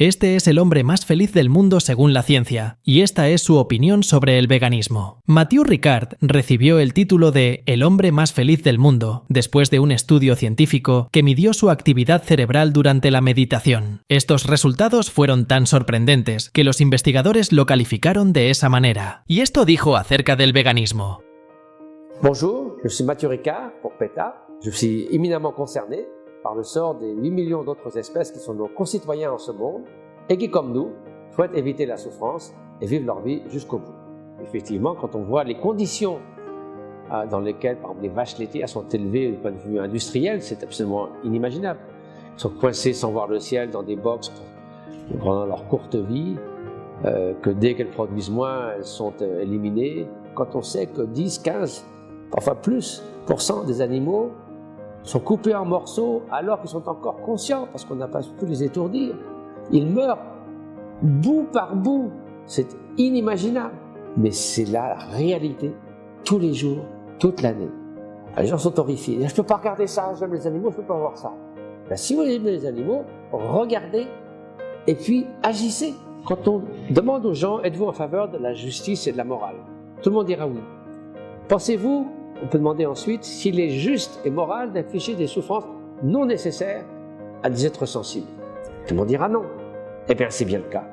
Este es el hombre más feliz del mundo según la ciencia, y esta es su opinión sobre el veganismo. Mathieu Ricard recibió el título de El hombre más feliz del mundo, después de un estudio científico que midió su actividad cerebral durante la meditación. Estos resultados fueron tan sorprendentes que los investigadores lo calificaron de esa manera. Y esto dijo acerca del veganismo. Bonjour, je suis Mathieu Ricard pour PETA. Je suis éminemment concerné par le sort des 8 millions d'autres espèces qui sont nos concitoyens en ce monde et qui, comme nous, souhaitent éviter la souffrance et vivre leur vie jusqu'au bout. Effectivement, quand on voit les conditions dans lesquelles, par exemple, les vaches laitières sont élevées du point de vue industriel, c'est absolument inimaginable. Elles sont coincées sans voir le ciel dans des box pendant leur courte vie, que dès qu'elles produisent moins, elles sont éliminées. Quand on sait que 10, 15, parfois plus, % des animaux sont coupés en morceaux alors qu'ils sont encore conscients, parce qu'on n'a pas pu les étourdir. Ils meurent bout par bout. C'est inimaginable. Mais c'est là la réalité, tous les jours, toute l'année. Les gens sont horrifiés. Je ne peux pas regarder ça, j'aime les animaux, je ne peux pas voir ça. Ben, si vous aimez les animaux, regardez et puis agissez. Quand on demande aux gens, êtes-vous en faveur de la justice et de la morale? Tout le monde dira oui. Pensez-vous, on peut demander ensuite, s'il est juste et moral d'infliger des souffrances non nécessaires à des êtres sensibles? Tout le monde dira non. Eh bien, c'est bien le cas.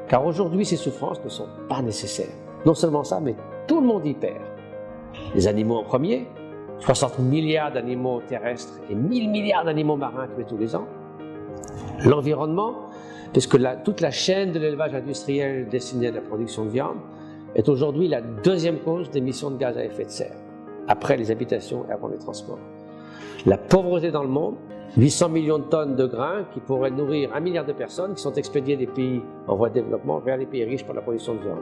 Car aujourd'hui, ces souffrances ne sont pas nécessaires. Non seulement ça, mais tout le monde y perd. Les animaux en premier, 60 milliards d'animaux terrestres et 1000 milliards d'animaux marins tués tous les ans. L'environnement, puisque toute la chaîne de l'élevage industriel destinée à la production de viande est aujourd'hui la deuxième cause d'émissions de gaz à effet de serre, après les habitations et avant les transports. La pauvreté dans le monde, 800 millions de tonnes de grains qui pourraient nourrir 1 milliard de personnes qui sont expédiées des pays en voie de développement vers les pays riches pour la production de viande.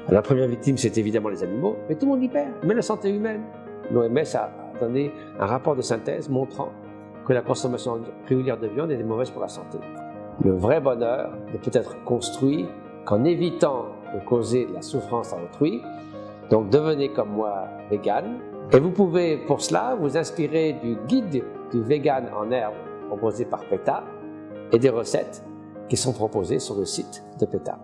La première victime, c'est évidemment les animaux, mais tout le monde y perd, même la santé humaine. L'OMS a donné un rapport de synthèse montrant que la consommation régulière de viande est mauvaise pour la santé. Le vrai bonheur ne peut être construit qu'en évitant de causer de la souffrance à autrui. Donc devenez comme moi vegan. Et vous pouvez pour cela vous inspirer du guide du vegan en herbe proposé par PETA et des recettes qui sont proposées sur le site de PETA.